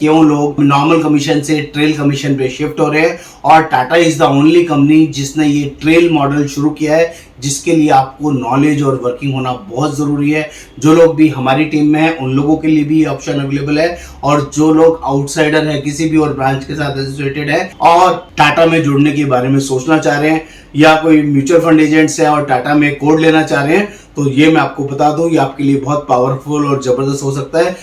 क्यों लोग normal commission से ट्रेल कमीशन पे शिफ्ट हो रहे हैं। और Tata is the only company जिसने ये ट्रेल मॉडल शुरू किया है, जिसके लिए आपको नॉलेज और वर्किंग होना बहुत ज़रूरी है। जो लोग भी हमारी टीम में हैं उन लोगों के लिए भी ये ऑप्शन अवेलेबल है, और जो लोग आउटसाइडर है, किसी भी और ब्रांच के साथ एसोसिएटेड है और टाटा में जुड़ने के बारे में सोचना चाह रहे हैं, या कोई म्यूचुअल फंड एजेंट्स है और टाटा में कोड लेना चाह रहे हैं, तो ये मैं आपको बता दूं, ये आपके लिए बहुत पावरफुल और ज़बरदस्त हो सकता है।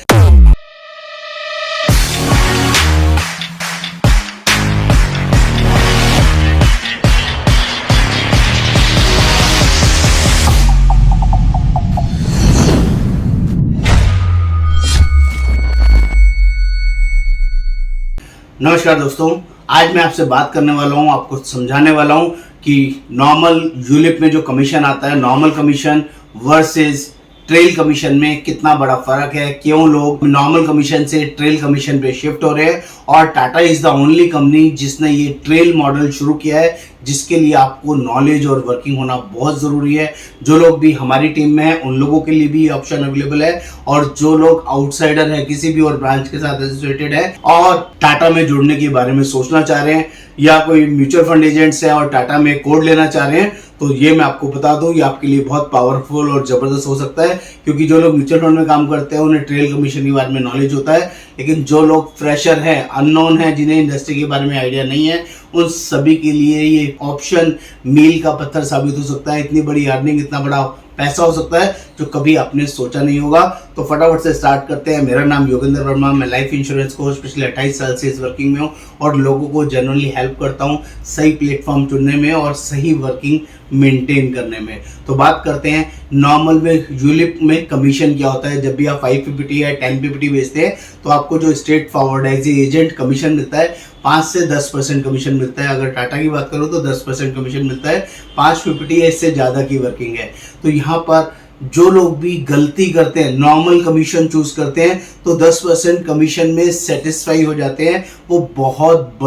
नमस्कार दोस्तों, आज मैं आपसे बात करने वाला हूं, आपको समझाने वाला हूं कि नॉर्मल यूलिप में जो कमीशन आता है, normal commission versus trail commission में कितना बड़ा फर्क है, क्यों लोग नॉर्मल कमीशन से ट्रेल कमीशन पे शिफ्ट हो रहे हैं। और Tata is the only company जिसने ये ट्रेल मॉडल शुरू किया है, जिसके लिए आपको नॉलेज और वर्किंग होना बहुत ज़रूरी है। जो लोग भी हमारी टीम में हैं उन लोगों के लिए भी ये ऑप्शन अवेलेबल है, और जो लोग आउटसाइडर है, किसी भी और ब्रांच के साथ एसोसिएटेड है और टाटा में जुड़ने के बारे में सोचना चाह रहे हैं, या कोई म्यूचुअल फंड एजेंट्स है और टाटा में कोड लेना चाह रहे हैं, तो ये मैं आपको बता दूं, ये आपके लिए बहुत पावरफुल और ज़बरदस्त हो सकता है। क्योंकि जो लोग म्यूचुअल फंड में काम करते हैं उन्हें ट्रेल कमीशन के बारे में नॉलेज होता है, लेकिन जो लोग फ्रेशर हैं, अननोन हैं, जिन्हें इंडस्ट्री के बारे में आइडिया नहीं है, उन सभी के लिए ये ऑप्शन मील का पत्थर साबित हो सकता है। इतनी बड़ी अर्निंग, इतना बड़ा पैसा हो सकता है जो कभी आपने सोचा नहीं होगा। तो फटाफट से स्टार्ट करते हैं। मेरा नाम योगेंद्र वर्मा, मैं लाइफ इंश्योरेंस कोच पिछले 28 साल से इस वर्किंग में हूँ, और लोगों को जनरली हेल्प करता हूँ सही प्लेटफॉर्म चुनने में और सही वर्किंग मेंटेन करने में। तो बात करते हैं नॉर्मल में यूलिप में कमीशन क्या होता है। जब भी आप 5 PPT या 10 PPT बेचते हैं तो आपको जो straightforward as agent commission मिलता है 5 से 10% कमीशन मिलता है। अगर टाटा की बात करो तो 10% कमीशन मिलता है। 5 PPT या इससे ज़्यादा की वर्किंग है। तो यहाँ पर जो लोग भी गलती करते हैं, नॉर्मल कमीशन चूज करते हैं, तो 10% कमीशन में सेटिस्फाई हो जाते हैं, वो बहुत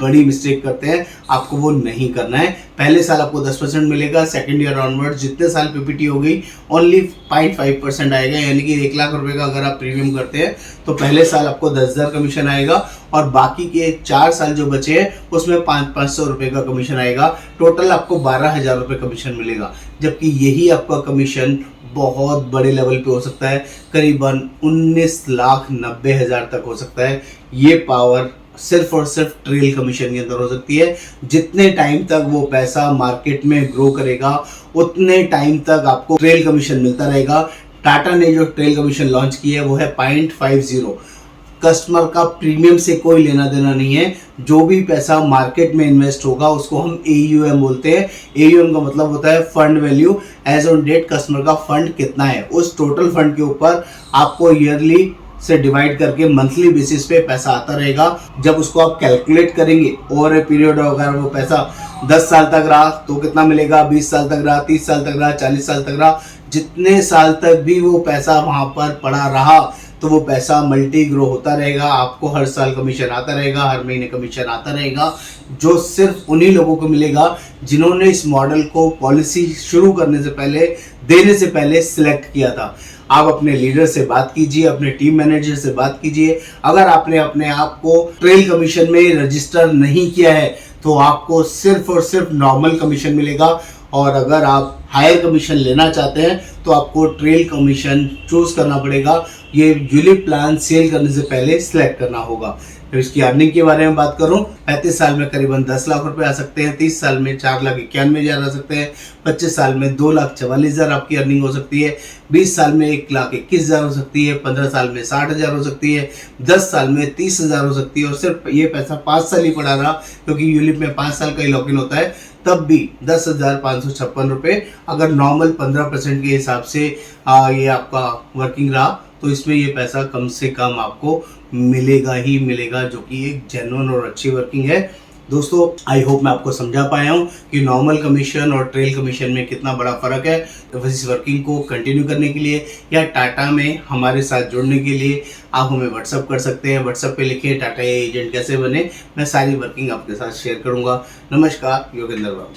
बड़ी मिस्टेक करते हैं। आपको वो नहीं करना है। पहले साल आपको 10% मिलेगा, सेकंड ईयर ऑनवर्ड जितने साल PPT हो गई ओनली 0.5% आएगा। यानी कि 1 लाख रुपए का अगर आप प्रीमियम करते हैं तो पहले साल आपको 10,000 कमीशन आएगा, और बाकी के 4 साल जो बचे हैं उसमें 500 रुपये का कमीशन आएगा। टोटल आपको 12,000 रुपये कमीशन मिलेगा। जबकि यही आपका कमीशन बहुत बड़े लेवल पे हो सकता है, करीबन 19,90,000 तक हो सकता है। ये पावर सिर्फ और सिर्फ ट्रेल कमीशन के अंदर हो सकती है। जितने टाइम तक वो पैसा मार्केट में ग्रो करेगा उतने टाइम तक आपको ट्रेल कमीशन मिलता रहेगा। टाटा ने जो ट्रेल कमीशन लॉन्च की है वो है 0.50। कस्टमर का प्रीमियम से कोई लेना देना नहीं है। जो भी पैसा मार्केट में इन्वेस्ट होगा उसको हम AUM बोलते हैं। AUM का मतलब होता है fund value, as on date customer का फंड कितना है। उस टोटल फंड के ऊपर आपको ईयरली से डिवाइड करके मंथली बेसिस पे पैसा आता रहेगा। जब उसको आप कैलकुलेट करेंगे ओवर ए पीरियड, अगर वो पैसा 10 साल तक रहा तो कितना मिलेगा, 20 साल तक रहा, 30 साल तक रहा, 40 साल तक रहा, जितने साल तक भी वो पैसा वहां पर पड़ा रहा तो वो पैसा मल्टी ग्रो होता रहेगा। आपको हर साल कमीशन आता रहेगा, हर महीने कमीशन आता रहेगा, जो सिर्फ उन्हीं लोगों को मिलेगा जिन्होंने इस मॉडल को पॉलिसी शुरू करने से पहले, देने से पहले सिलेक्ट किया था। आप अपने लीडर से बात कीजिए, अपने टीम मैनेजर से बात कीजिए। अगर आपने अपने आप को ट्रेल कमीशन में रजिस्टर नहीं किया है तो आपको सिर्फ और सिर्फ नॉर्मल कमीशन मिलेगा, और अगर आप हायर कमीशन लेना चाहते हैं तो आपको ट्रेल कमीशन चूज करना पड़ेगा। ये यूलिप प्लान सेल करने से पहले सिलेक्ट करना होगा। तो इसकी अर्निंग के बारे में बात करूं, 35 साल में करीबन 10 लाख रुपए आ सकते हैं, 30 साल में 4,91,000 आ सकते हैं, 25 साल में 2,44,000 आपकी अर्निंग हो सकती है, 20 साल में 1,21,000 हो सकती है, 15 साल में 60,000 हो सकती है, 10 साल में 30,000 हो सकती है। और सिर्फ ये पैसा 5 साल ही पड़ा रहा, क्योंकि यूलिप में 5 साल का ही लॉक इन होता है, तब भी 10,556 रुपये। अगर नॉर्मल 15% के हिसाब से ये आपका वर्किंग रहा तो इसमें ये पैसा कम से कम आपको मिलेगा ही मिलेगा, जो कि एक जेन्युइन और अच्छी वर्किंग है। दोस्तों, आई होप मैं आपको समझा पाया हूँ कि नॉर्मल कमीशन और ट्रेल कमीशन में कितना बड़ा फर्क है। तो इस वर्किंग को कंटिन्यू करने के लिए या टाटा में हमारे साथ जुड़ने के लिए आप हमें व्हाट्सअप कर सकते हैं। व्हाट्सअप पे लिखिए टाटा एजेंट कैसे बने, मैं सारी वर्किंग आपके साथ शेयर करूँगा। नमस्कार, योगेंद्र वर्मा।